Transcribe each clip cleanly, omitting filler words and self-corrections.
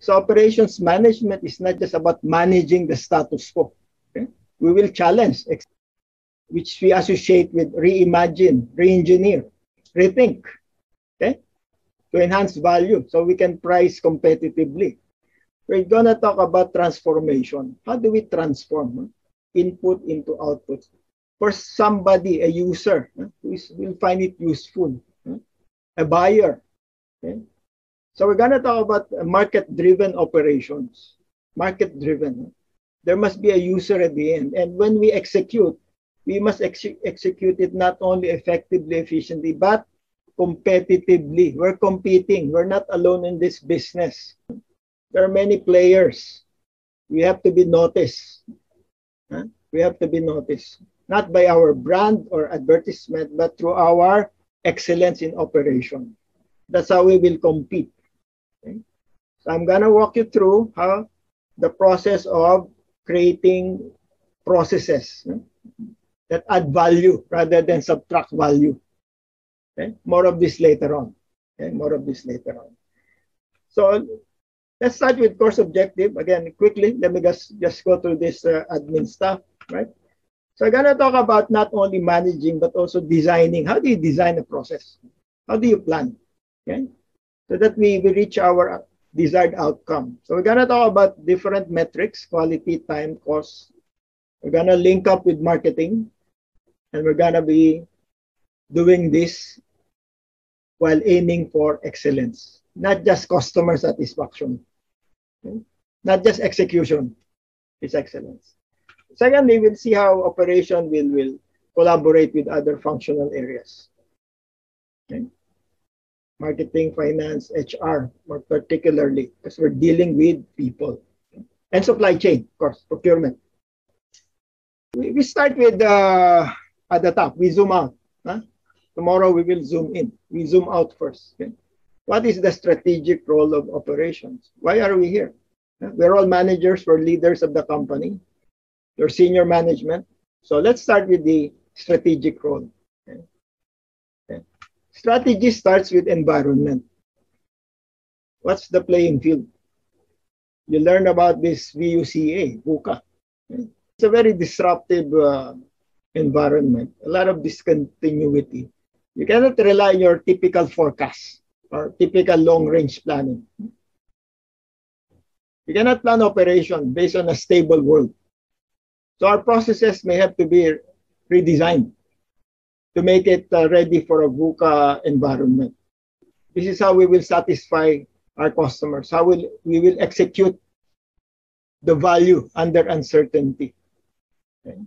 So operations management is not just about managing the status quo. Okay? We will challenge, which we associate with reimagine, re-engineer, rethink, okay? To enhance value so we can price competitively. We're going to talk about transformation. How do we transform input into output? For somebody, a user, who will find it useful, a buyer. Okay? So we're going to talk about market-driven operations. Market-driven. There must be a user at the end. And when we execute, we must execute it not only effectively, efficiently, but competitively. We're competing. We're not alone in this business. There are many players. We have to be noticed. We have to be noticed. Not by our brand or advertisement, but through our excellence in operation. That's how we will compete. Okay? So I'm going to walk you through how the process of creating processes that add value rather than subtract value. Okay? More of this later on. Okay? More of this later on. So let's start with course objective. Again, quickly, let me just go through this admin stuff, right? So I'm going to talk about not only managing, but also designing. How do you design a process? How do you plan? Okay? So that we reach our desired outcome. So we're going to talk about different metrics, quality, time, cost. We're going to link up with marketing. And we're going to be doing this while aiming for excellence. Not just customer satisfaction. Okay? Not just execution. It's excellence. Secondly, we'll see how operation will collaborate with other functional areas. Okay? Marketing, finance, HR, more particularly, because we're dealing with people. And supply chain, of course, procurement. We start with at the top, we zoom out. Huh? Tomorrow we will zoom in. We zoom out first. Okay? What is the strategic role of operations? Why are we here? We're all managers, we're leaders of the company. You're senior management. So let's start with the strategic role. Okay? Okay. Strategy starts with environment. What's the playing field? You learn about this VUCA, VUCA. Okay? It's a very disruptive environment, a lot of discontinuity. You cannot rely on your typical forecast or typical long-range planning. You cannot plan operation based on a stable world. So our processes may have to be redesigned to make it ready for a VUCA environment. This is how we will satisfy our customers, how we will execute the value under uncertainty. Okay?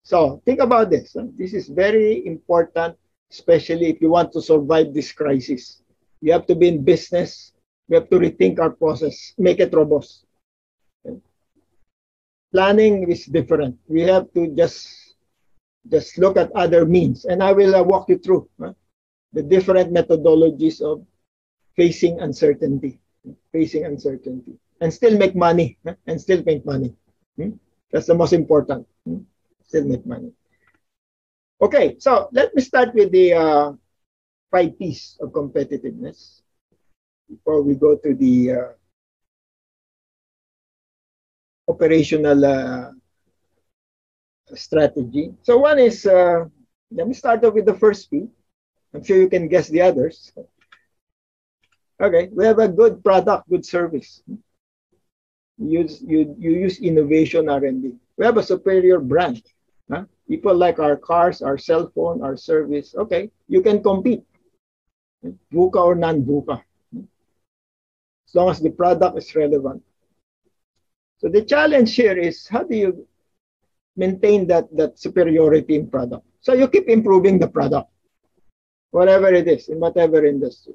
So think about this. This is very important, especially if you want to survive this crisis. You have to be in business. We have to rethink our process, make it robust. Okay? Planning is different. We have to just look at other means. And I will walk you through the different methodologies of facing uncertainty. And still make money. And still make money. That's the most important. Still make money. Okay, so let me start with the 5 P's of competitiveness before we go to the operational strategy. So one is, let me start off with the first P. I'm sure you can guess the others. Okay, we have a good product, good service. You use innovation R&D. We have a superior brand. People like our cars, our cell phone, our service. Okay, you can compete. VUCA or non-VUCA. As long as the product is relevant. So the challenge here is how do you maintain that superiority in product? So you keep improving the product, whatever it is, in whatever industry.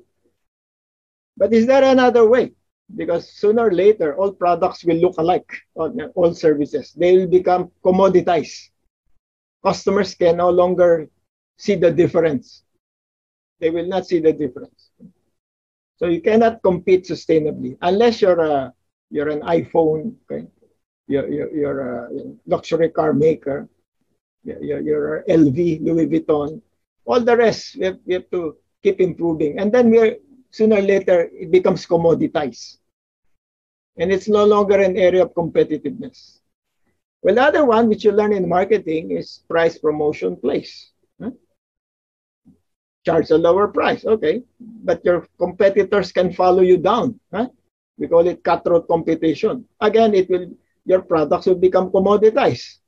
But is there another way? Because sooner or later, all products will look alike, all services. They will become commoditized. Customers can no longer see the difference. They will not see the difference. So you cannot compete sustainably unless you're an iPhone, okay? You're a luxury car maker, you're LV, Louis Vuitton. All the rest, we have to keep improving. And then sooner or later, it becomes commoditized. And it's no longer an area of competitiveness. Well, the other one, which you learn in marketing, is price, promotion, place. Huh? Charge a lower price, okay. But your competitors can follow you down. Huh? We call it cutthroat competition. Again, your products will become commoditized.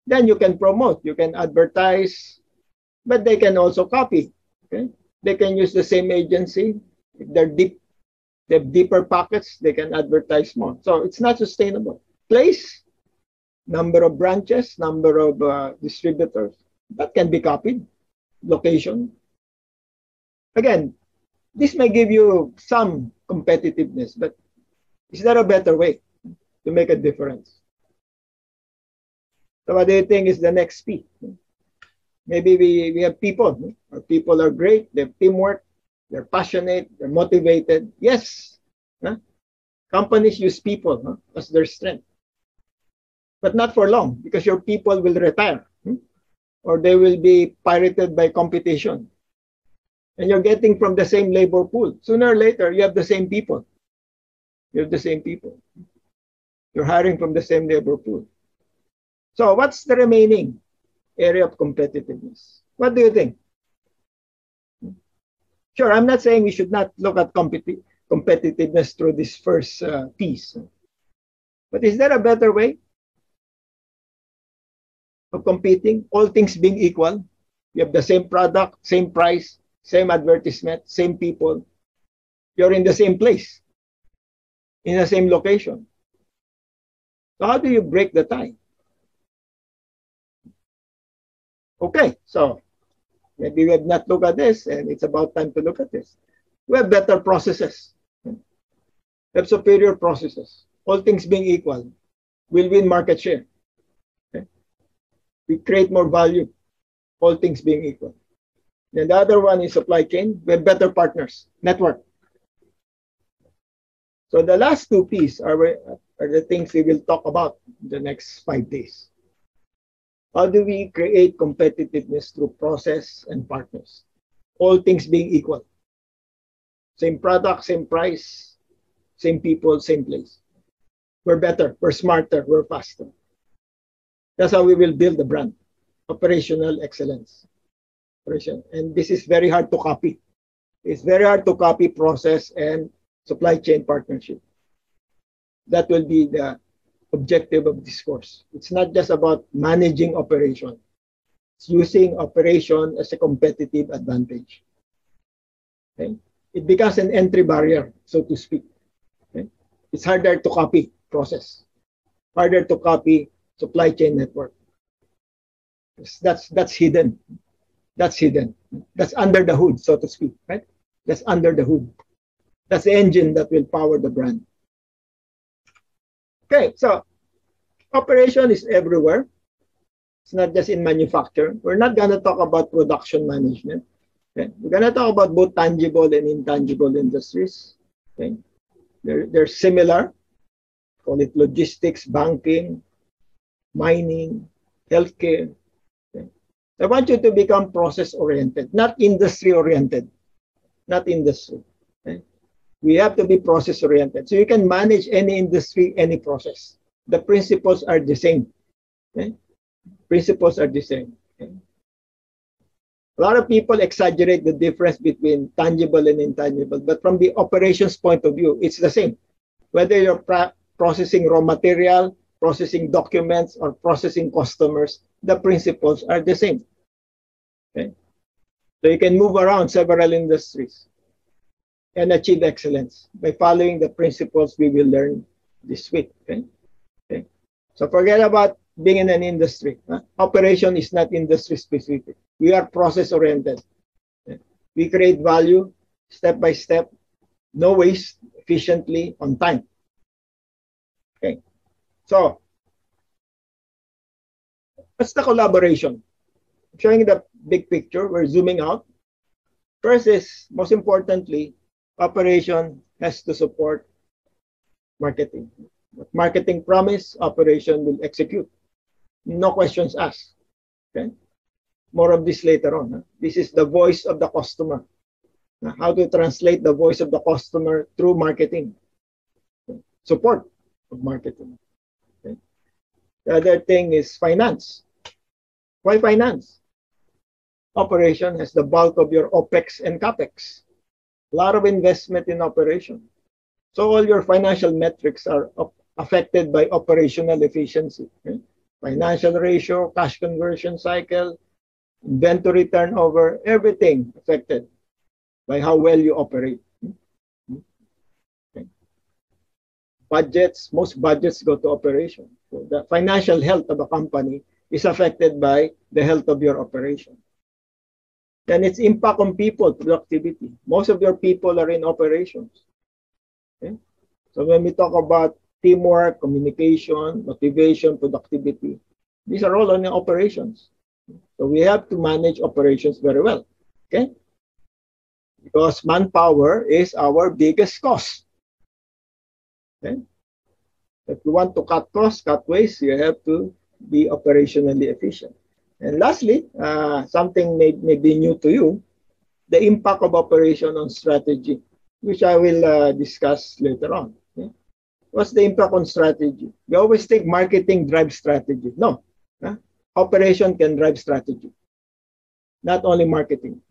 Then you can promote, you can advertise, but they can also copy. Okay? They can use the same agency. If they have deeper pockets, they can advertise more. So it's not sustainable. Place, number of branches, number of distributors, that can be copied. Location. Again, this may give you some competitiveness, but is there a better way to make a difference? So what do you think is the next P? Maybe we have people. Our people are great. They have teamwork. They're passionate. They're motivated. Yes. Huh? Companies use people as their strength. But not for long, because your people will retire. Or they will be pirated by competition. And you're getting from the same labor pool. Sooner or later, you have the same people. You have the same people. You're hiring from the same labor pool. So what's the remaining area of competitiveness? What do you think? Sure, I'm not saying we should not look at competitiveness through this first piece. But is there a better way of competing? All things being equal, you have the same product, same price, same advertisement, same people. You're in the same place, in the same location. So how do you break the tie? Okay, so maybe we have not looked at this, and it's about time to look at this. We have better processes. We have superior processes. All things being equal, we'll win market share. Okay? We create more value, all things being equal. And the other one is supply chain. We have better partners, network. So the last two P's are the things we will talk about in the next 5 days. How do we create competitiveness through process and partners? All things being equal. Same product, same price, same people, same place. We're better, we're smarter, we're faster. That's how we will build the brand. Operational excellence. And this is very hard to copy. It's very hard to copy process and supply chain partnership. That will be the objective of this course. It's not just about managing operation. It's using operation as a competitive advantage. Okay? It becomes an entry barrier, so to speak. Okay? It's harder to copy process. Harder to copy supply chain network. That's hidden. That's hidden. That's under the hood, so to speak, right? That's under the hood. That's the engine that will power the brand. Okay, so operation is everywhere. It's not just in manufacturing. We're not going to talk about production management. Okay? We're going to talk about both tangible and intangible industries. Okay? They're similar. Call it logistics, banking, mining, healthcare. Okay? I want you to become process-oriented, not industry-oriented. Not industry. Okay? We have to be process-oriented. So you can manage any industry, any process. The principles are the same. Okay? Principles are the same. Okay? A lot of people exaggerate the difference between tangible and intangible, but from the operations point of view, it's the same. Whether you're processing raw material, processing documents, or processing customers, the principles are the same. Okay? So you can move around several industries and achieve excellence by following the principles we will learn this week. Okay? Okay? So forget about being in an industry. Operation is not industry specific. We are process oriented. Okay? We create value step by step, no waste, efficiently, on time. Okay. So what's the collaboration? I'm showing the big picture. We're zooming out. First is, most importantly, operation has to support marketing. What marketing promise, operation will execute. No questions asked. Okay? More of this later on. This is the voice of the customer. How to translate the voice of the customer through marketing. support of marketing. Okay? The other thing is finance. Why finance? Operation has the bulk of your OPEX and CAPEX. A lot of investment in operation. So all your financial metrics are affected by operational efficiency. Okay? Financial ratio, cash conversion cycle, inventory turnover, everything affected by how well you operate. Okay. Budgets, most budgets go to operation. So the financial health of a company is affected by the health of your operation. Then its impact on people, productivity. Most of your people are in operations. Okay? So when we talk about teamwork, communication, motivation, productivity, these are all on the operations. So we have to manage operations very well. Okay? Because manpower is our biggest cost. Okay? If you want to cut costs, cut waste, you have to be operationally efficient. And lastly, something may be new to you, the impact of operation on strategy, which I will discuss later on. Okay? What's the impact on strategy? We always think marketing drives strategy. No. Operation can drive strategy. Not only marketing.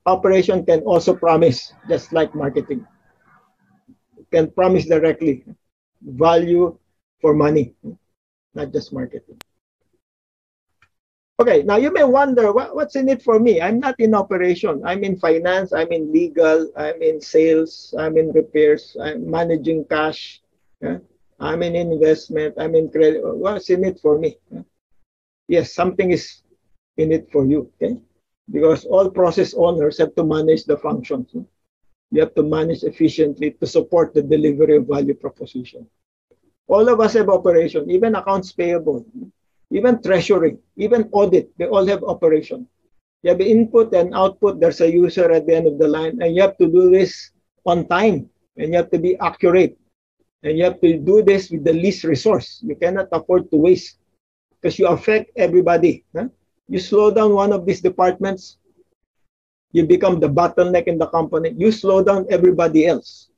Operation can also promise, just like marketing. It can promise directly value for money, not just marketing. Okay, now you may wonder, what's in it for me? I'm not in operation. I'm in finance, I'm in legal, I'm in sales, I'm in repairs, I'm managing cash, I'm in investment, I'm in credit. What's in it for me? Yes, something is in it for you, okay? Because all process owners have to manage the functions. You have to manage efficiently to support the delivery of value proposition. All of us have operation, even accounts payable, even treasury, even audit, they all have operation. You have input and output, there's a user at the end of the line, and you have to do this on time, and you have to be accurate, and you have to do this with the least resource. You cannot afford to waste because you affect everybody. You slow down one of these departments, you become the bottleneck in the company, you slow down everybody else.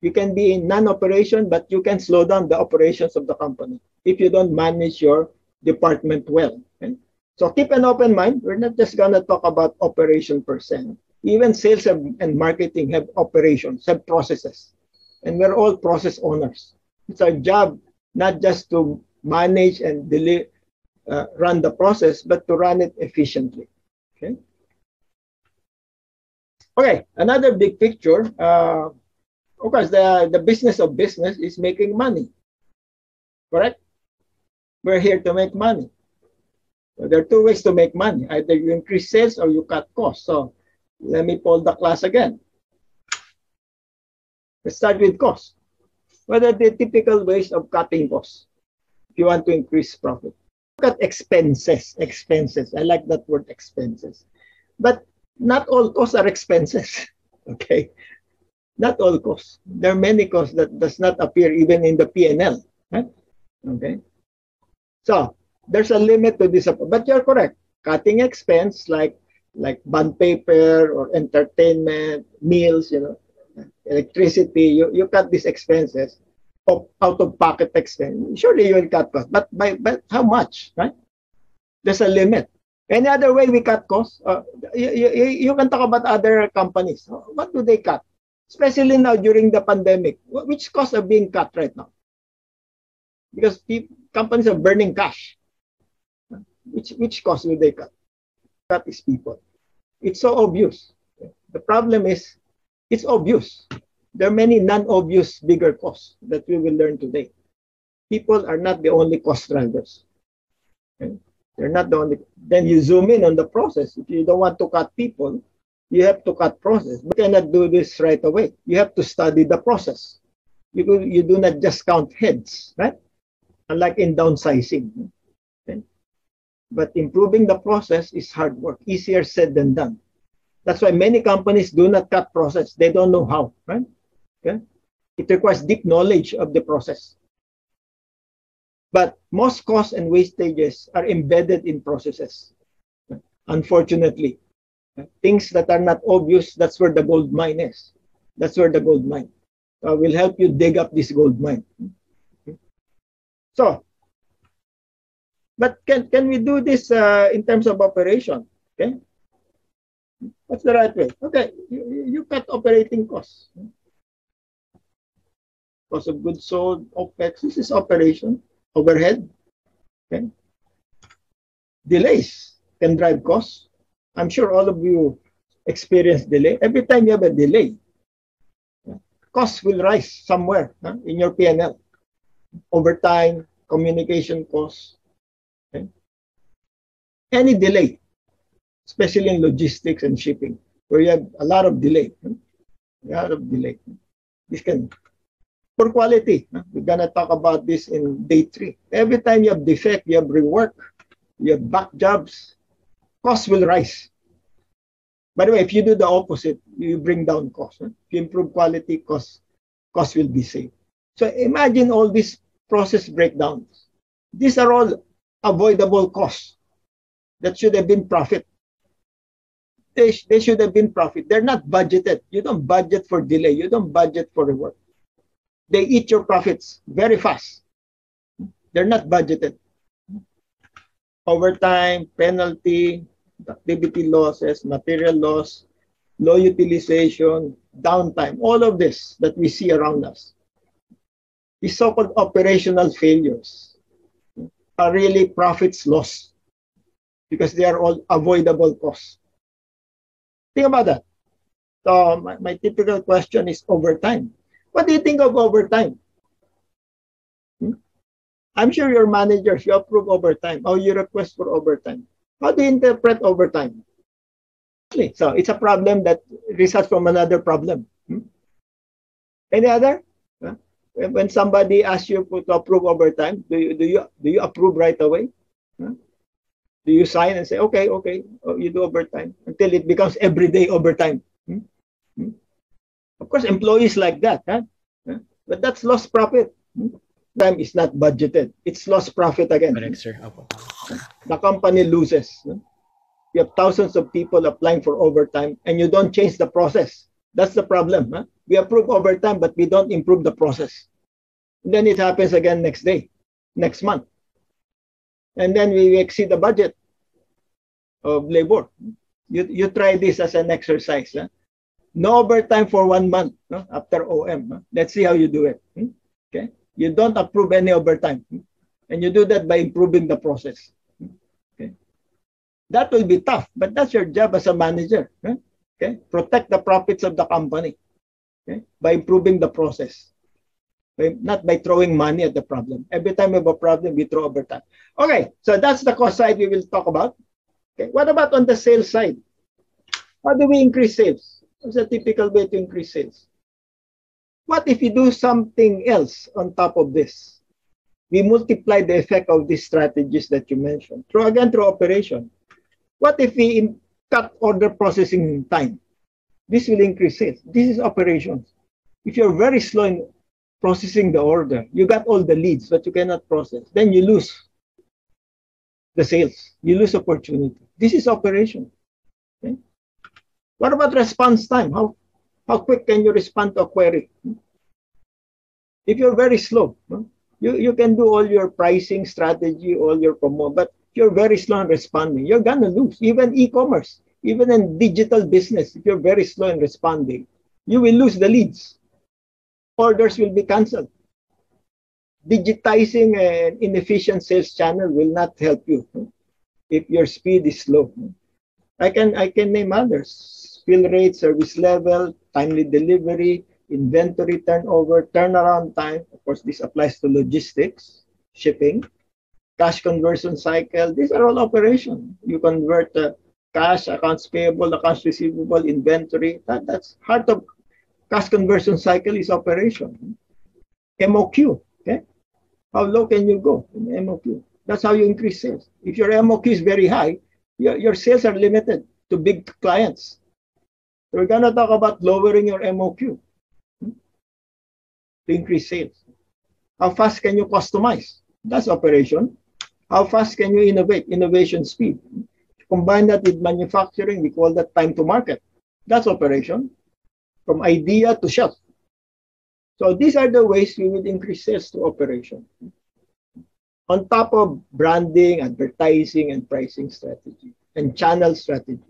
You can be in non-operation, but you can slow down the operations of the company if you don't manage your department well. Okay? So keep an open mind. We're not just going to talk about operation per se. Even sales and marketing have operations, have processes. And we're all process owners. It's our job not just to manage and run the process, but to run it efficiently. Okay, okay. Another big picture. Of course, the business of business is making money. Correct? We're here to make money. So there are two ways to make money. Either you increase sales or you cut costs. So let me poll the class again. Let's start with costs. What are the typical ways of cutting costs if you want to increase profit? Look at expenses. Expenses. I like that word, expenses. But not all costs are expenses. Okay? Not all costs. There are many costs that does not appear even in the P&L. Right? Okay. So there's a limit to this, but you're correct. Cutting expense like bond paper or entertainment, meals, electricity. You cut these expenses out of pocket expense. Surely you will cut costs, but how much? Right? There's a limit. Any other way we cut costs? You can talk about other companies. What do they cut? Especially now during the pandemic, which costs are being cut right now? Because companies are burning cash. Which costs will they cut? That is people. It's so obvious. The problem is, it's obvious. There are many non-obvious bigger costs that we will learn today. People are not the only cost drivers. Okay? They're not the only. Then you zoom in on the process. If you don't want to cut people, you have to cut process. You cannot do this right away. You have to study the process. You do not just count heads, right? Unlike in downsizing. Okay? But improving the process is hard work, easier said than done. That's why many companies do not cut process. They don't know how, right? Okay? It requires deep knowledge of the process. But most costs and wastages are embedded in processes. Unfortunately, things that are not obvious, that's where the gold mine is. That's where the gold mine. will help you dig up this gold mine. So, but can we do this in terms of operation? Okay, what's the right way? Okay, you cut operating costs. Cost of goods sold, OPEX, this is operation, overhead. Okay. Delays can drive costs. I'm sure all of you experience delay. Every time you have a delay, costs will rise somewhere in your P&L. Overtime, communication costs. Okay. Any delay, especially in logistics and shipping, where you have a lot of delay. This can, poor quality. We're gonna talk about this in day 3. Every time you have defect, you have rework, you have back jobs, costs will rise. By the way, if you do the opposite, you bring down costs. If you improve quality, costs will be saved. So imagine all these process breakdowns. These are all avoidable costs that should have been profit. They should have been profit. They're not budgeted. You don't budget for delay. You don't budget for rework. They eat your profits very fast. They're not budgeted. Overtime, penalty, activity losses, material loss, low utilization, downtime, all of this that we see around us. These so-called operational failures are really profits lost because they are all avoidable costs. Think about that. So my typical question is overtime. What do you think of overtime? I'm sure your managers, you approve overtime or you request for overtime. How do you interpret overtime? So it's a problem that results from another problem. Any other? When somebody asks you to approve overtime, do you approve right away? Do you sign and say, okay, you do overtime until it becomes everyday overtime? Of course, employees like that, but that's lost profit. Time is not budgeted. It's lost profit again. Correct, sir. The company loses. You have thousands of people applying for overtime and you don't change the process. That's the problem. We approve overtime, but we don't improve the process. And then it happens again next day, next month. And then we exceed the budget of labor. You try this as an exercise. No overtime for 1 month after OM. Let's see how you do it. Okay. You don't approve any overtime. And you do that by improving the process. Okay. That will be tough, but that's your job as a manager. Okay. Protect the profits of the company by improving the process. Not by throwing money at the problem. Every time we have a problem, we throw overtime. Okay, so that's the cost side we will talk about. Okay, what about on the sales side? How do we increase sales? What's a typical way to increase sales? What if you do something else on top of this? We multiply the effect of these strategies that you mentioned. Through operation. What if we cut order processing time? This will increase sales. This is operations. If you're very slow in processing the order, you got all the leads, but you cannot process, then you lose the sales. You lose opportunity. This is operation. Okay? What about response time? How quick can you respond to a query? If you're very slow, you can do all your pricing strategy, all your promo, but you're very slow in responding. You're gonna lose. Even e-commerce, even in digital business, if you're very slow in responding, you will lose the leads. Orders will be canceled. Digitizing an inefficient sales channel will not help you if your speed is slow. I can name others: fill rate, service level, timely delivery, inventory turnover, turnaround time. Of course, this applies to logistics, shipping, cash conversion cycle. These are all operations. You convert cash, accounts payable, accounts receivable, inventory. That's heart of cash conversion cycle is operation. MOQ, okay? How low can you go in MOQ? That's how you increase sales. If your MOQ is very high, your sales are limited to big clients. So we're gonna talk about lowering your MOQ to increase sales. How fast can you customize? That's operation. How fast can you innovate? Innovation speed. Combine that with manufacturing, we call that time to market. That's operation. From idea to shelf. So these are the ways we will increase sales through operation. On top of branding, advertising, and pricing strategy, and channel strategy.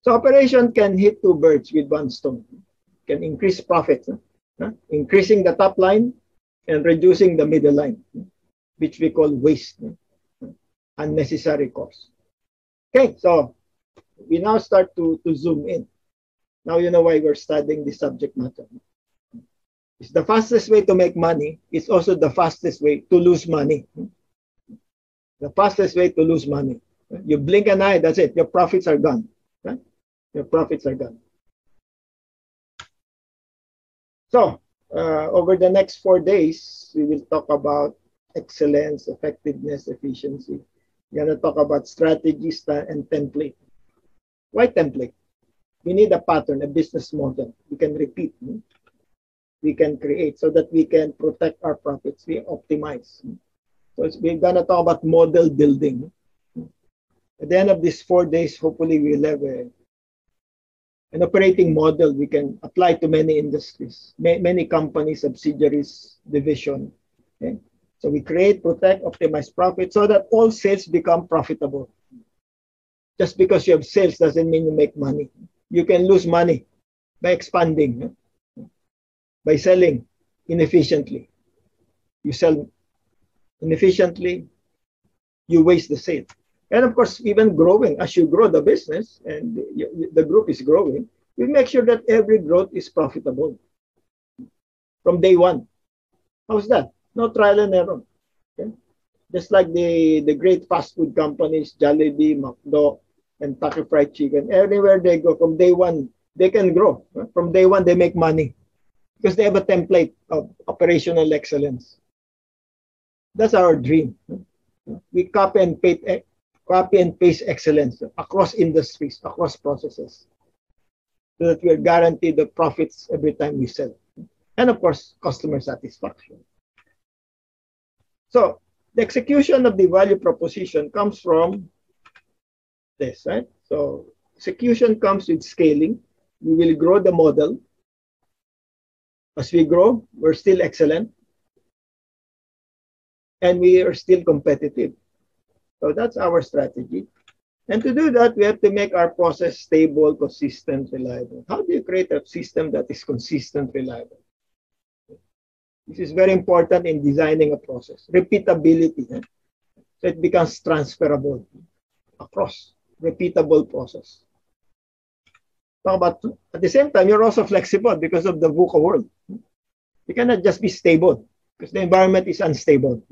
So operation can hit two birds with one stone. Can increase profits, increasing the top line and reducing the middle line, which we call waste, unnecessary costs. Okay, so we now start to zoom in. Now you know why we're studying this subject matter. It's the fastest way to make money. It's also the fastest way to lose money. The fastest way to lose money. You blink an eye, that's it. Your profits are gone. Right? Your profits are gone. So, over the next 4 days, we will talk about excellence, effectiveness, efficiency. We're going to talk about strategies and template. Why template? We need a pattern, a business model. We can repeat. We can create so that we can protect our profits. We optimize. So we're going to talk about model building. At the end of these 4 days, hopefully we'll have an operating model we can apply to many industries, many companies, subsidiaries, division. Okay? So we create, protect, optimize profit so that all sales become profitable. Just because you have sales doesn't mean you make money. You can lose money by expanding, by selling inefficiently. You sell inefficiently, you waste the sale. And of course, even growing, as you grow the business and the group is growing, we make sure that every growth is profitable from day one. How's that? No trial and error. Okay? Just like the great fast food companies, Jollibee, McDo, and Kentucky Fried Chicken, everywhere they go, from day one, they can grow. From day one, they make money because they have a template of operational excellence. That's our dream. We copy and paste excellence across industries, across processes, so that we are guaranteed the profits every time we sell. And of course, customer satisfaction. So the execution of the value proposition comes from this, right? So execution comes with scaling. We will grow the model. As we grow, we're still excellent. And we are still competitive. So that's our strategy. And to do that, we have to make our process stable, consistent, reliable. How do you create a system that is consistent, reliable? This is very important in designing a process. Repeatability. So it becomes transferable across. Repeatable process. But at the same time, you're also flexible because of the VUCA world. You cannot just be stable because the environment is unstable.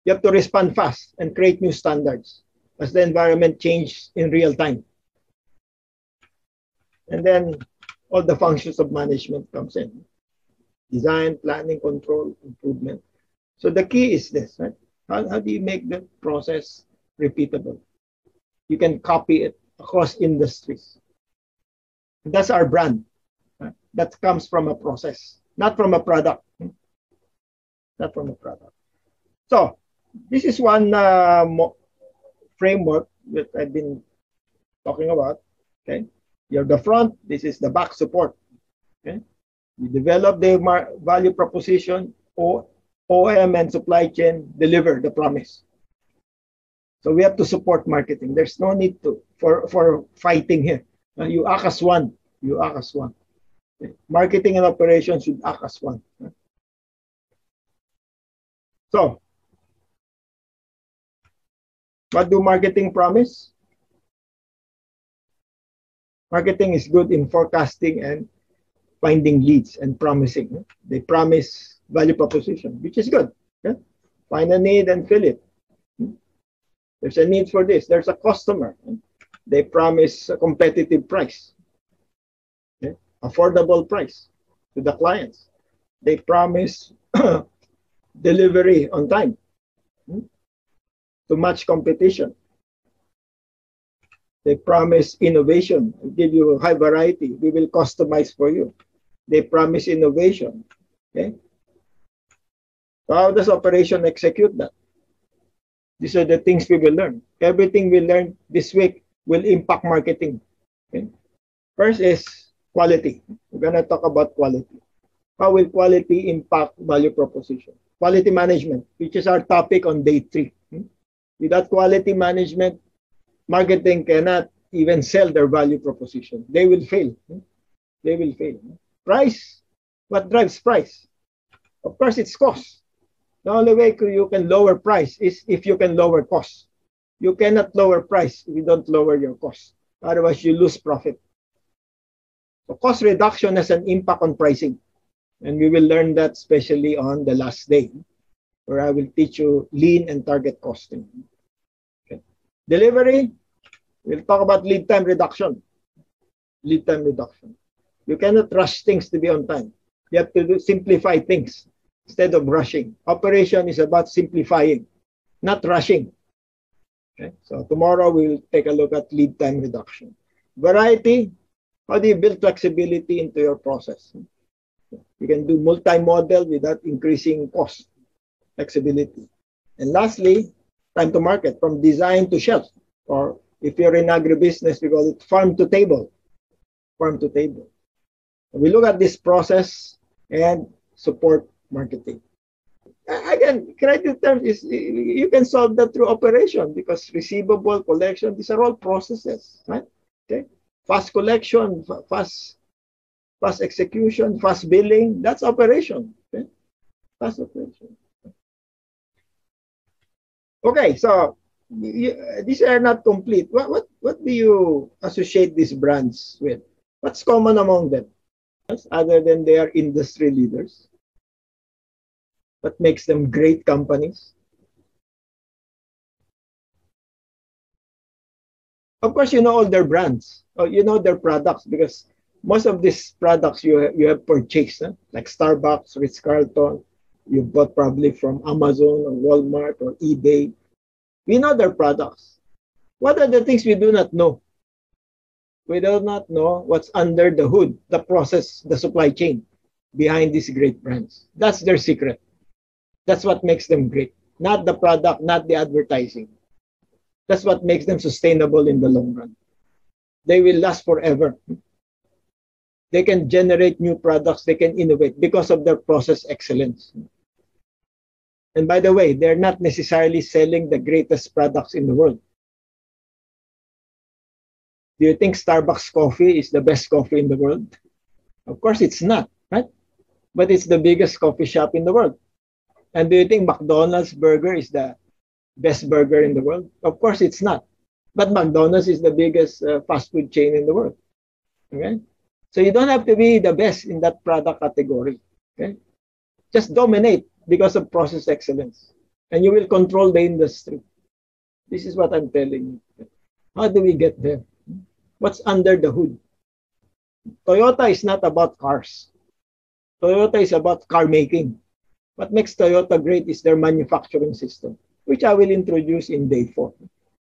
You have to respond fast and create new standards as the environment changes in real time. And then all the functions of management comes in. Design, planning, control, improvement. So the key is this, right? How do you make the process repeatable? You can copy it across industries. That's our brand. Right? That comes from a process, not from a product. Not from a product. So this is one framework that I've been talking about. Okay, you're the front. This is the back support. Okay, you develop the value proposition. OM and supply chain deliver the promise. So we have to support marketing. There's no need for fighting here. You act as one. You act as one. Okay. Marketing and operations should act as one. So, what do marketing promise? Marketing is good in forecasting and finding leads and promising. They promise value proposition, which is good. Okay? Find a need and fill it. There's a need for this. There's a customer. They promise a competitive price. Okay? Affordable price to the clients. They promise delivery on time to match competition. They promise innovation, give you a high variety. We will customize for you. They promise innovation. Okay? So how does operation execute that? These are the things we will learn. Everything we learn this week will impact marketing. Okay? First is quality. We're going to talk about quality. How will quality impact value proposition? Quality management, which is our topic on day 3. Without quality management, marketing cannot even sell their value proposition. They will fail. They will fail. Price. What drives price? Of course, it's cost. The only way you can lower price is if you can lower cost. You cannot lower price if you don't lower your cost. Otherwise, you lose profit. So cost reduction has an impact on pricing. And we will learn that especially on the last day, where I will teach you lean and target costing. Okay. Delivery, we'll talk about lead time reduction. Lead time reduction. You cannot rush things to be on time. You have to simplify things instead of rushing. Operation is about simplifying, not rushing. Okay. So tomorrow we'll take a look at lead time reduction. Variety, how do you build flexibility into your process? You can do multi-model without increasing cost, flexibility. And lastly, time to market, from design to shelf. Or if you're in agribusiness, we call it farm to table. Farm to table. We look at this process and support marketing. Again, credit terms is, you can solve that through operation because receivable, collection, these are all processes, right? Okay. Fast collection, fast execution, fast billing, that's operation. Okay? Fast operation. Okay, so these are not complete. What do you associate these brands with? What's common among them? Other than they are industry leaders. What makes them great companies? Of course, you know all their brands. Or you know their products because most of these products you have purchased, like Starbucks, Ritz-Carlton, you bought probably from Amazon or Walmart or eBay. We know their products. What are the things we do not know? We do not know what's under the hood, the process, the supply chain behind these great brands. That's their secret. That's what makes them great. Not the product, not the advertising. That's what makes them sustainable in the long run. They will last forever. They can generate new products, they can innovate because of their process excellence. And by the way, they're not necessarily selling the greatest products in the world. Do you think Starbucks coffee is the best coffee in the world? Of course it's not, right? But it's the biggest coffee shop in the world. And do you think McDonald's burger is the best burger in the world? Of course it's not. But McDonald's is the biggest fast food chain in the world. Okay? So you don't have to be the best in that product category. Okay? Just dominate because of process excellence. And you will control the industry. This is what I'm telling you. How do we get there? What's under the hood? Toyota is not about cars. Toyota is about car making. What makes Toyota great is their manufacturing system, which I will introduce in day 4.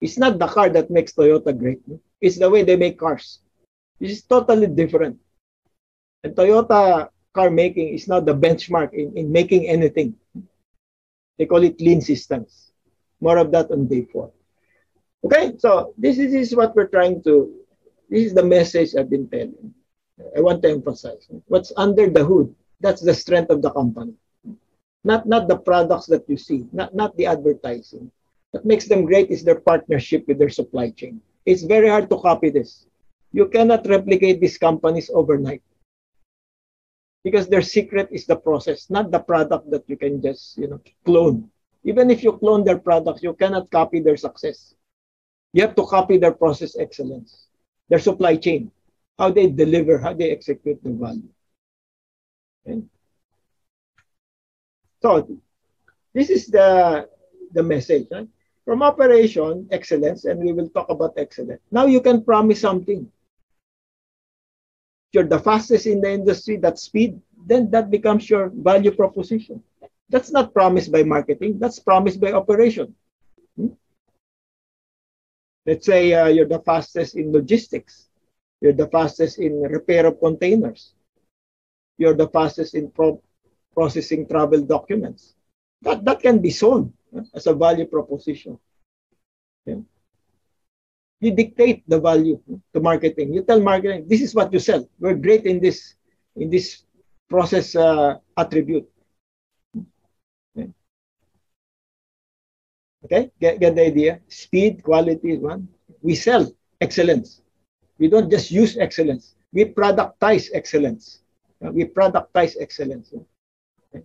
It's not the car that makes Toyota great. It's the way they make cars. This is totally different. And Toyota car making is not the benchmark in making anything. They call it lean systems. More of that on day 4. Okay, so this is what we're trying to, this is the message I've been telling. I want to emphasize. What's under the hood, that's the strength of the company. Not the products that you see, not the advertising. What makes them great is their partnership with their supply chain. It's very hard to copy this. You cannot replicate these companies overnight because their secret is the process, not the product that you can just, clone. Even if you clone their products, you cannot copy their success. You have to copy their process excellence, their supply chain, how they deliver, how they execute the value. Okay? So this is the message. Right? From operation, excellence, and we will talk about excellence. Now you can promise something. If you're the fastest in the industry, that speed, then that becomes your value proposition. That's not promised by marketing. That's promised by operation. Let's say you're the fastest in logistics. You're the fastest in repair of containers. You're the fastest in processing travel documents. That can be sold as a value proposition. Okay? You dictate the value to marketing. You tell marketing, this is what you sell. We're great in this process attribute. Okay, get the idea? Speed, quality is one. We sell excellence. We don't just use excellence. We productize excellence. We productize excellence. Okay?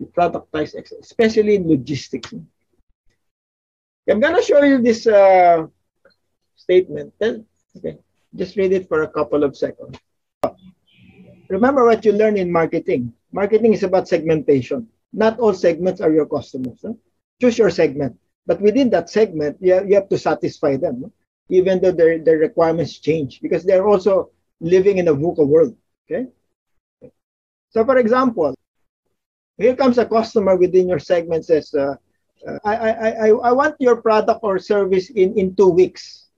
We productize excellence, especially in logistics. I'm going to show you this statement. Okay, just read it for a couple of seconds. Remember what you learn in marketing. Marketing is about segmentation. Not all segments are your customers. Huh? Choose your segment. But within that segment, you have to satisfy them, no? Even though their requirements change, because they're also living in a VUCA world. Okay. So, for example, here comes a customer within your segment says, I want your product or service in 2 weeks,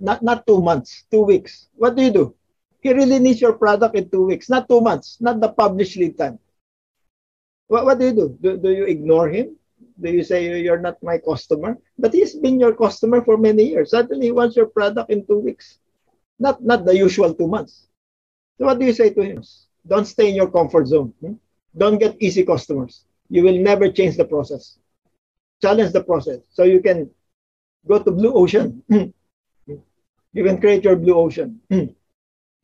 not 2 months, 2 weeks. What do? He really needs your product in 2 weeks, not 2 months, not the published lead time. What do? Do you ignore him? Do you say you're not my customer? But he's been your customer for many years. Suddenly he wants your product in 2 weeks, not the usual 2 months. So what do you say to him? Don't stay in your comfort zone. Don't get easy customers. You will never change the process. Challenge the process so you can go to blue ocean. You can create your blue ocean.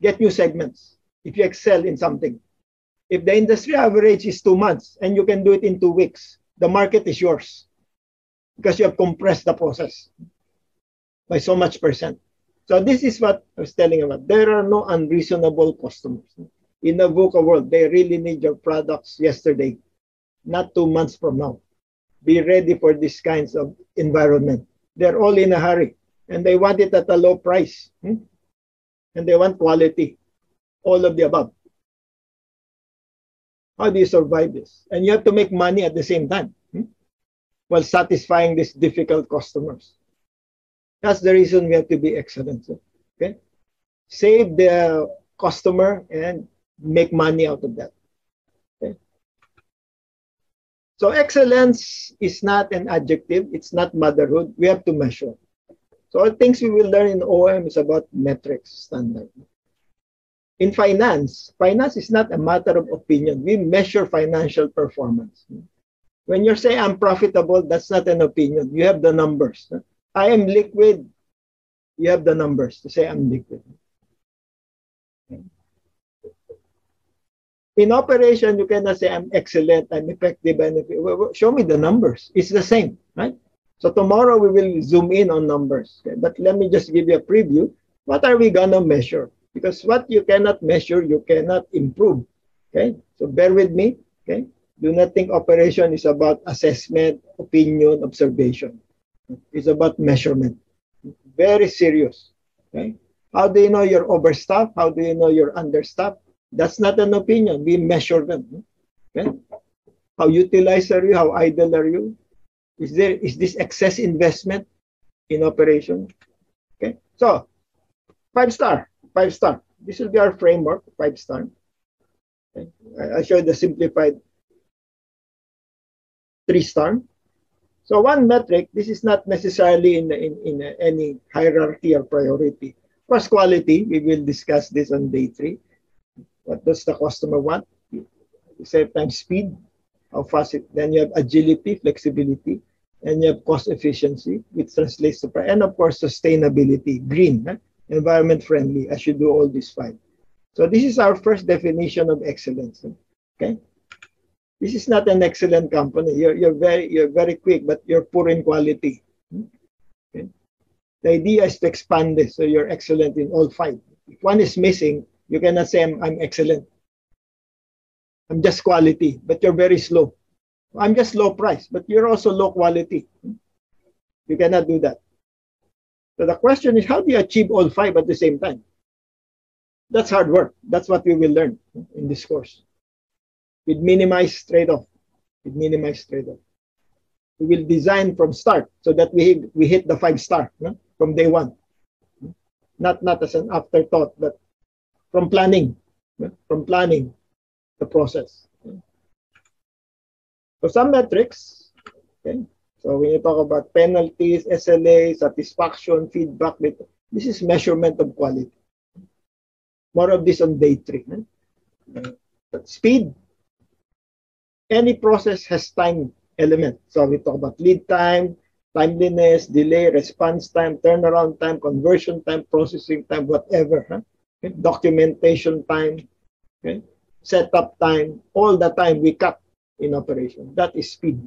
Get new segments if you excel in something. If the industry average is 2 months and you can do it in 2 weeks, the market is yours because you have compressed the process by so much percent. So this is what I was telling you about. There are no unreasonable customers. In the VUCA world, they really need your products yesterday, not 2 months from now. Be ready for these kinds of environment. They're all in a hurry and they want it at a low price. And they want quality, all of the above. How do you survive this? And you have to make money at the same time while satisfying these difficult customers. That's the reason we have to be excellent. Okay? Save the customer and make money out of that. Okay? So excellence is not an adjective. It's not motherhood. We have to measure. So all things we will learn in OM is about metrics, standard. In finance is not a matter of opinion. We measure financial performance. When you're saying I'm profitable, that's not an opinion. You have the numbers. I am liquid. You have the numbers to say I'm liquid. In operation, you cannot say I'm excellent, I'm effective, show me the numbers. It's the same, right? So tomorrow we will zoom in on numbers. Okay? But let me just give you a preview. What are we gonna measure? Because what you cannot measure, you cannot improve. Okay, so bear with me. Okay, do not think operation is about assessment, opinion, observation. It's about measurement. Very serious. Okay, how do you know you're overstaffed? How do you know you're understaffed? That's not an opinion. We measure them. Okay, how utilized are you? How idle are you? Is this excess investment in operation? Okay, so 5-star. 5-star. This will be our framework, 5-star. Okay. I showed the simplified 3-star. So one metric, this is not necessarily in any hierarchy or priority. First, quality, we will discuss this on day 3. What does the customer want? Same time, speed, how fast it, then you have agility, flexibility, and you have cost efficiency, which translates to price, and of course, sustainability, green, right? Environment friendly, as you do all these 5. So this is our first definition of excellence. Okay, this is not an excellent company. You're very quick, but you're poor in quality. Okay? The idea is to expand this, so you're excellent in all 5. If one is missing, you cannot say I'm excellent. I'm just quality, but you're very slow. I'm just low price, but you're also low quality. You cannot do that. So the question is, how do you achieve all 5 at the same time? That's hard work. That's what we will learn in this course. With minimized trade-off. With minimized trade-off. We will design from start so that we hit the 5-star from day 1. Not as an afterthought, but from planning. From planning the process. So some metrics. Okay. So when you talk about penalties, SLA, satisfaction, feedback, this is measurement of quality. More of this on day 3. Speed, any process has time element. So we talk about lead time, timeliness, delay, response time, turnaround time, conversion time, processing time, whatever. Huh? Okay? Documentation time, okay? Setup time, all the time we cut in operation. That is speed.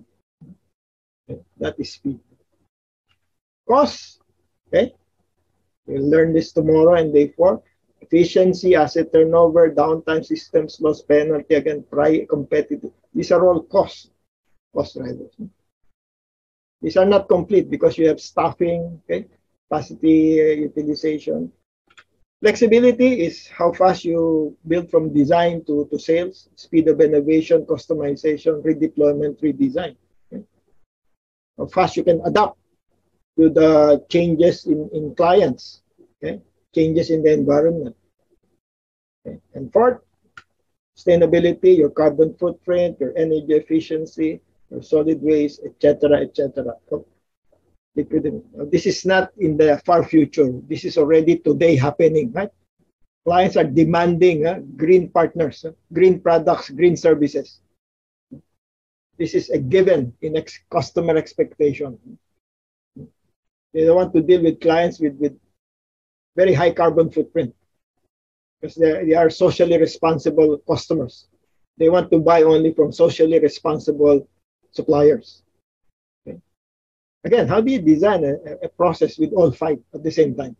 Okay? That is speed. Cost, okay? We'll learn this tomorrow and day 4. Efficiency, asset turnover, downtime, systems loss, penalty, again, price, competitive. These are all cost drivers. These are not complete because you have staffing, okay, capacity utilization. Flexibility is how fast you build from design to sales, speed of innovation, customization, redeployment, redesign. Okay? How fast you can adapt to the changes in clients, okay? Changes in the environment. Okay? And fourth, sustainability, your carbon footprint, your energy efficiency, your solid waste, etc., etc. This is not in the far future. This is already today happening, right? Clients are demanding green partners, green products, green services. This is a given in customer expectation. They don't want to deal with clients with very high carbon footprint because they are socially responsible customers. They want to buy only from socially responsible suppliers. Okay? Again, how do you design a process with all 5 at the same time?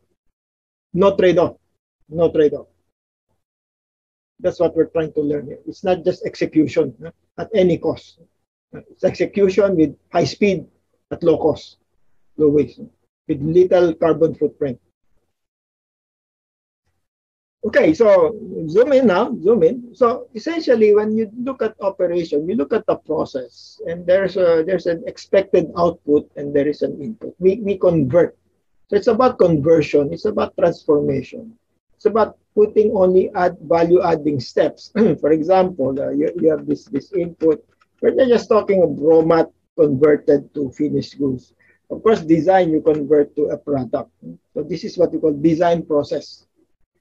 No trade-off. No trade-off. That's what we're trying to learn here. It's not just execution at any cost. It's execution with high speed at low cost, low waste, with little carbon footprint. Okay, so zoom in now, zoom in. So essentially, when you look at operation, you look at the process, and there's an expected output and there is an input. We convert. So it's about conversion. It's about transformation. It's about putting only value-adding steps. For example, you have this input. We're not just talking of raw mat converted to finished goods. Of course, design you convert to a product. So this is what we call design process.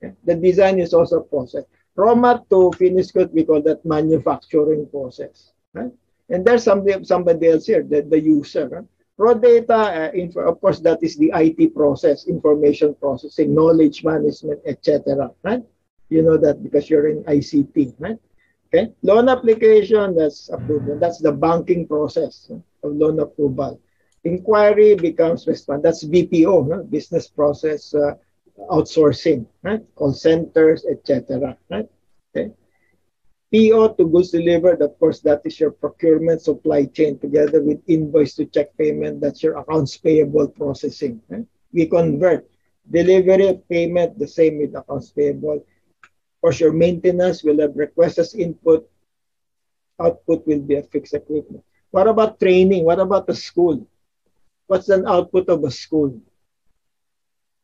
Okay? The design is also a process. Raw mat to finished good, we call that manufacturing process. Right? And there's somebody else here, the user. Right? Raw data, of course, that is the IT process, information processing, knowledge management, etc. Right? You know that because you're in ICT. Right? Okay. Loan application, that's approval. That's the banking process of loan approval. Inquiry becomes response. That's BPO, business process outsourcing, right? Call centers, etc. Right? Okay. PO to goods delivered, of course, that is your procurement supply chain together with invoice to check payment. That's your accounts payable processing. Right? We convert delivery of payment the same with accounts payable. Of course, your maintenance will have request as input. Output will be a fixed equipment. What about training? What about the school? What's an output of a school?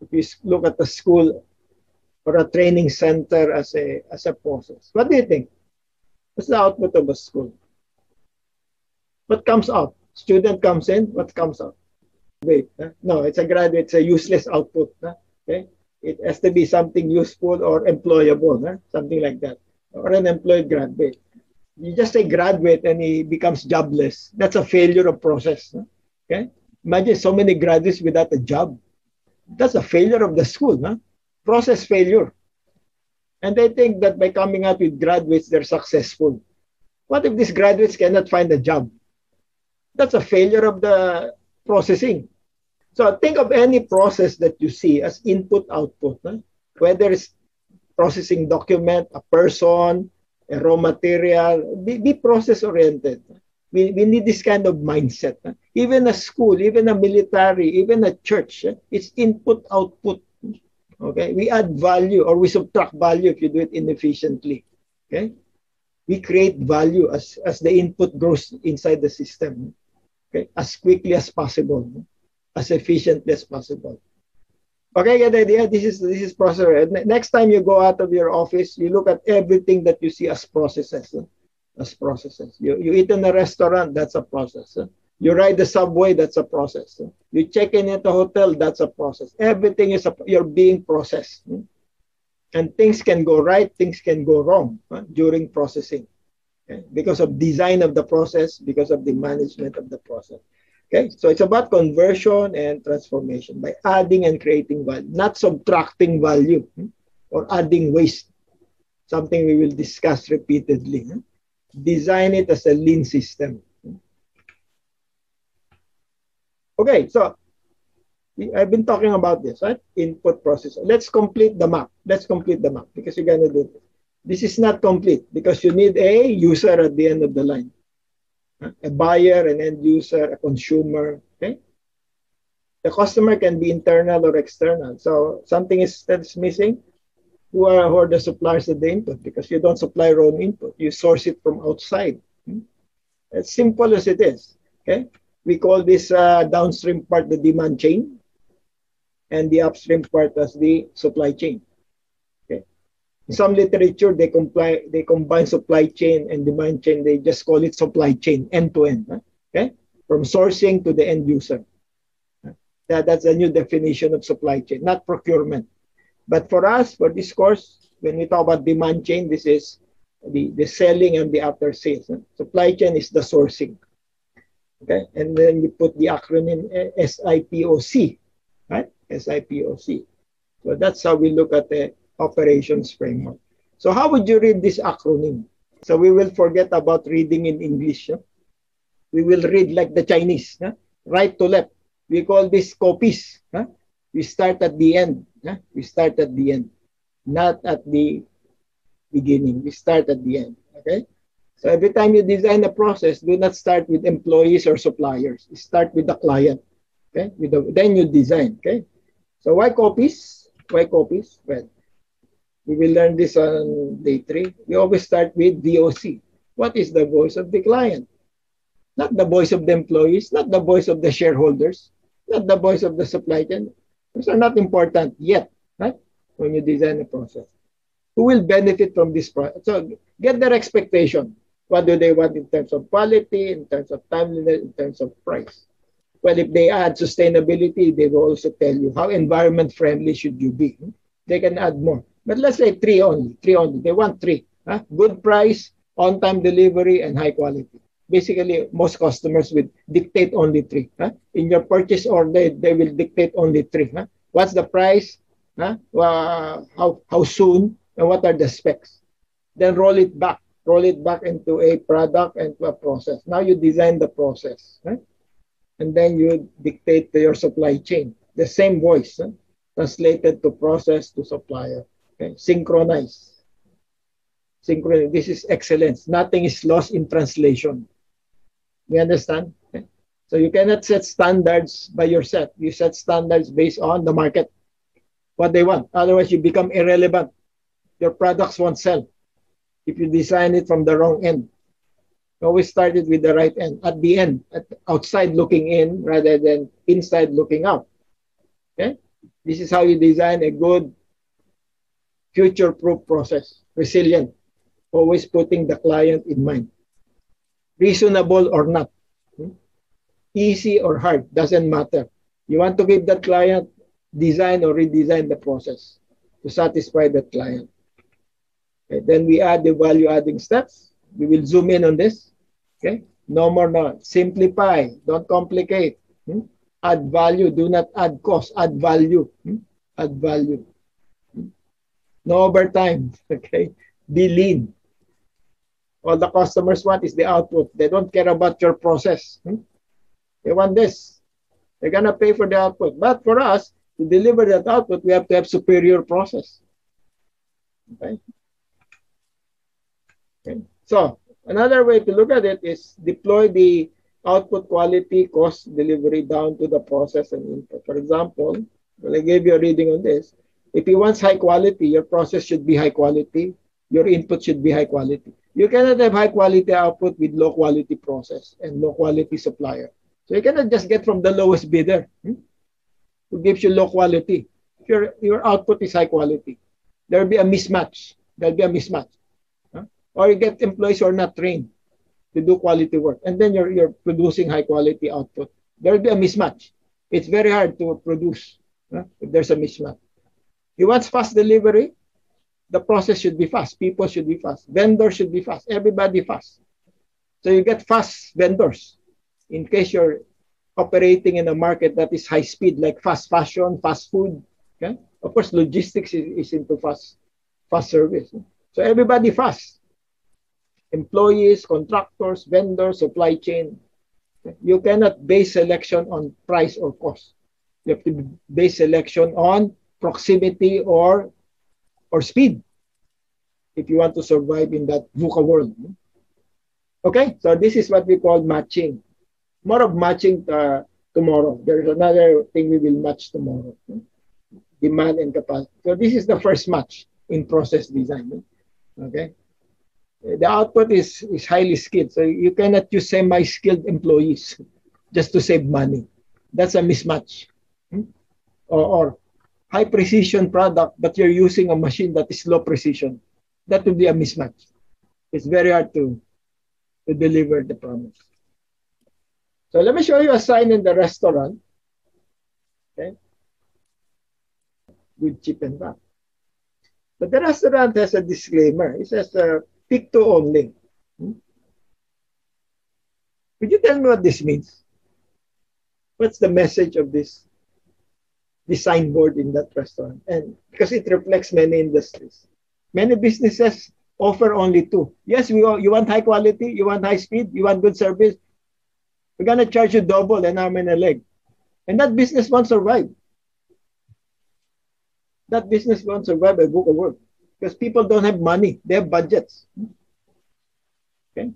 If you look at the school or a training center as a process, what do you think? What's the output of a school? What comes out? Student comes in, what comes out? Wait, no, it's a graduate, it's a useless output. Okay? It has to be something useful or employable, something like that. Or an employed graduate. You just say graduate and he becomes jobless. That's a failure of process. Okay? Imagine so many graduates without a job. That's a failure of the school. Process failure. And they think that by coming out with graduates, they're successful. What if these graduates cannot find a job? That's a failure of the processing. So think of any process that you see as input-output, whether it's processing document, a person, a raw material, be process-oriented. We need this kind of mindset. Even a school, even a military, even a church, it's input-output. Okay, we add value or we subtract value if you do it inefficiently. Okay, we create value as the input grows inside the system. Okay, as quickly as possible, as efficiently as possible. Okay, get the idea? This is process. Next time you go out of your office, you look at everything that you see as processes. As processes. You eat in a restaurant, that's a process. You ride the subway, that's a process. You check in at a hotel, that's a process. Everything is you're being processed. And things can go right, things can go wrong during processing. Okay? Because of design of the process, because of the management of the process. Okay, so it's about conversion and transformation by adding and creating value, not subtracting value or adding waste, something we will discuss repeatedly. Design it as a lean system. Okay, so I've been talking about this, right? Input process. Let's complete the map. Let's complete the map because you're going to do this. This is not complete because you need a user at the end of the line. A buyer, an end user, a consumer. Okay, the customer can be internal or external. So something that's missing. Who are the suppliers of the input? Because you don't supply your own input, you source it from outside. As simple as it is. Okay, we call this downstream part the demand chain, and the upstream part as the supply chain. Okay, in some literature they combine supply chain and demand chain. They just call it supply chain, end to end. Okay, from sourcing to the end user. That's a new definition of supply chain, not procurement. But for us, for this course, when we talk about demand chain, this is the selling and the after sales. Supply chain is the sourcing. Okay, and then you put the acronym SIPOC, right? SIPOC. So that's how we look at the operations framework. So how would you read this acronym? So we will forget about reading in English. We will read like the Chinese, right to left. We call this copies. We start at the end. We start at the end, not at the beginning. We start at the end. Okay. So every time you design a process, do not start with employees or suppliers. You start with the client. Okay. Then you design. Okay. So why copies? Why copies? Well, we will learn this on day 3. We always start with VOC. What is the voice of the client? Not the voice of the employees, not the voice of the shareholders, not the voice of the supply chain. Those are not important yet, right? When you design a process. Who will benefit from this process? So get their expectation. What do they want in terms of quality, in terms of timeliness, in terms of price? Well, if they add sustainability, they will also tell you how environment friendly should you be. They can add more. But let's say 3 only. 3 only. They want 3. Good price, on-time delivery, and high quality. Basically, most customers will dictate only 3. In your purchase order, they will dictate only 3. What's the price? How soon? And what are the specs? Then roll it back. Roll it back into a product and to a process. Now you design the process. And then you dictate to your supply chain. The same voice, translated to process to supplier. Okay? Synchronize. Synchronize. This is excellence. Nothing is lost in translation. You understand? Okay. So you cannot set standards by yourself. You set standards based on the market, what they want. Otherwise, you become irrelevant. Your products won't sell if you design it from the wrong end. You always start it with the right end. At the end, outside looking in rather than inside looking out. Okay? This is how you design a good future-proof process. Resilient. Always putting the client in mind. Reasonable or not. Easy or hard, doesn't matter. You want to give that client, design or redesign the process to satisfy that client. Okay, then we add the value-adding steps. We will zoom in on this. Okay, no more, no. Simplify, don't complicate. Add value, do not add cost, add value. Add value. No overtime. Okay, be lean. All the customers want is the output. They don't care about your process. They want this. They're going to pay for the output. But for us, to deliver that output, we have to have superior process. Okay? Okay. So, another way to look at it is deploy the output quality, cost, delivery down to the process and input. For example, well, I gave you a reading on this. If you want high quality, your process should be high quality. Your input should be high quality. You cannot have high quality output with low quality process and low quality supplier. So you cannot just get from the lowest bidder who gives you low quality. If your output is high quality, there will be a mismatch. There will be a mismatch. Or you get employees who are not trained to do quality work. And then you're producing high quality output. There will be a mismatch. It's very hard to produce if there's a mismatch. You want fast delivery? the process should be fast. People should be fast. Vendors should be fast. Everybody fast. So you get fast vendors in case you're operating in a market that is high speed, like fast fashion, fast food. Okay? Of course, logistics is into fast service. So everybody fast. Employees, contractors, vendors, supply chain. You cannot base selection on price or cost. You have to base selection on proximity or speed if you want to survive in that VUCA world. Okay, so this is what we call matching. More of matching tomorrow. There's another thing we will match tomorrow. Demand and capacity. So this is the first match in process design. Okay. The output is highly skilled. So you cannot use semi-skilled employees just to save money. That's a mismatch. Or high precision product, but you're using a machine that is low precision. That would be a mismatch. It's very hard to deliver the promise. So let me show you a sign in the restaurant. Okay. With chip and wrap. But the restaurant has a disclaimer. It says pick to only. Could you tell me what this means? What's the message of this signboard in that restaurant? And because it reflects many industries. Many businesses offer only two. Yes, you want high quality, you want high speed, you want good service. We're going to charge you double an arm and a leg. And that business won't survive. That business won't survive a VUCA world because people don't have money. They have budgets. Okay.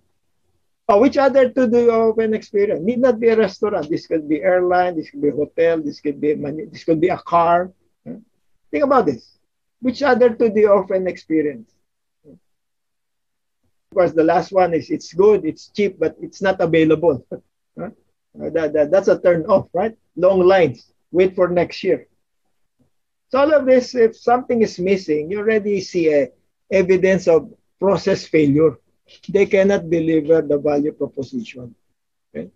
Oh, which other to do open experience? Need not be a restaurant. This could be airline. This could be a hotel. This could be a car. Think about this. Which other to the open experience? Of course, the last one is it's good, it's cheap, but it's not available. That's a turn off, right? Long lines. Wait for next year. So all of this, if something is missing, you already see evidence of process failure. They cannot deliver the value proposition. Okay?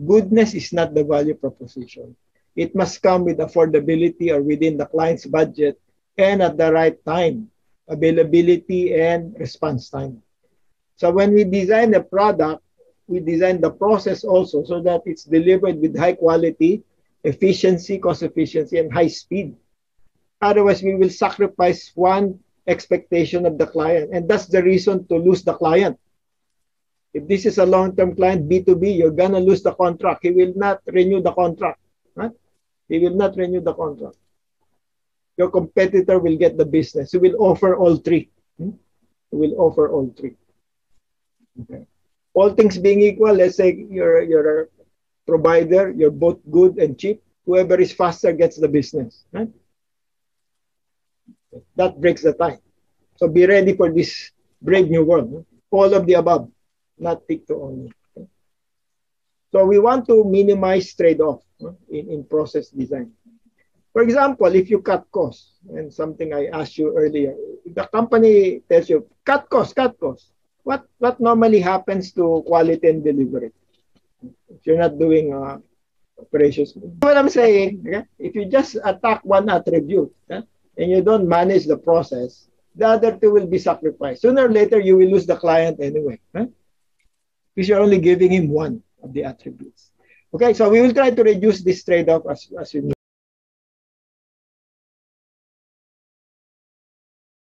Goodness is not the value proposition. It must come with affordability or within the client's budget and at the right time, availability and response time. So when we design a product, we design the process also so that it's delivered with high quality, efficiency, cost efficiency, and high speed. Otherwise, we will sacrifice one expectation of the client. And that's the reason to lose the client. If this is a long-term client, B2B, you're going to lose the contract. He will not renew the contract. Right? He will not renew the contract. Your competitor will get the business. He will offer all three. He will offer all three. Okay. All things being equal, let's say you're a provider, you're both good and cheap. Whoever is faster gets the business. Right? That breaks the tie. So be ready for this brave new world. All of the above, not pick to only. Okay? So we want to minimize trade-off in process design. For example, if you cut costs, and something I asked you earlier, the company tells you, cut costs. What normally happens to quality and delivery? If you're not doing operations. What I'm saying, okay? If you just attack one attribute, okay, and you don't manage the process, the other two will be sacrificed. Sooner or later, you will lose the client anyway. Right? Because you're only giving him one of the attributes. Okay, so we will try to reduce this trade-off as we